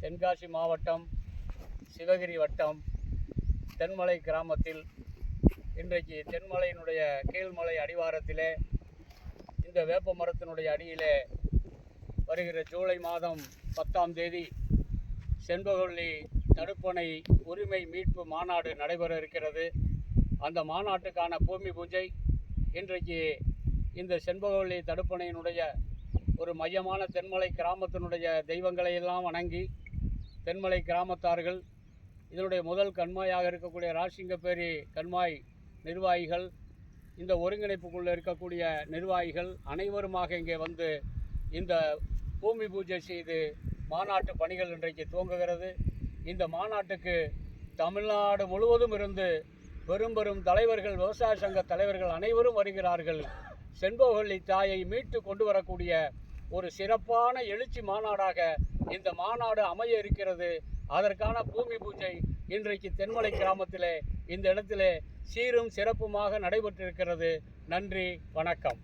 தென்காசி மாவட்டம் சிவகிரி வட்டம் தென்மலை கிராமத்தில் இன்றைக்கு தென்மலையினுடைய கீழ்மலை அடிவாரத்திலே இந்த வேப்ப மரத்தினுடைய அடியிலே வருகிற ஜூலை மாதம் 10ஆம் தேதி செண்பகவல்லி தடுப்பணை உரிமை மீட்பு மாநாடு நடைபெற இருக்கிறது. அந்த மாநாட்டுக்கான பூமி பூஜை இன்றைக்கு இந்த செண்பகவல்லி தடுப்பணையினுடைய ஒரு மையமான தென்மலை கிராமத்தினுடைய தெய்வங்களை எல்லாம் வணங்கி தென்மலை கிராமத்தார்கள், இதனுடைய முதல் கண்மாயாக இருக்கக்கூடிய ராசிங்கப்பேரி கண்மாய் நிர்வாகிகள், இந்த ஒருங்கிணைப்புக்குள்ளே இருக்கக்கூடிய நிர்வாகிகள் அனைவருமாக இங்கே வந்து இந்த பூமி பூஜை செய்து மாநாட்டு பணிகள் இன்றைக்கு துவங்குகிறது. இந்த மாநாட்டுக்கு தமிழ்நாடு முழுவதும் இருந்து பெரும் பெரும் தலைவர்கள், விவசாய சங்க தலைவர்கள் அனைவரும் வருகிறார்கள். செண்பகவல்லி தாயை மீட்டு கொண்டு வரக்கூடிய ஒரு சிறப்பான எழுச்சி மாநாடாக இந்த மாநாடு அமைய இருக்கிறது. அதற்கான பூமி பூஜை இன்றைக்கு தென்மலை கிராமத்திலே இந்த இடத்திலே சீரும் சிறப்புமாக நடைபெற்றிருக்கிறது. நன்றி, வணக்கம்.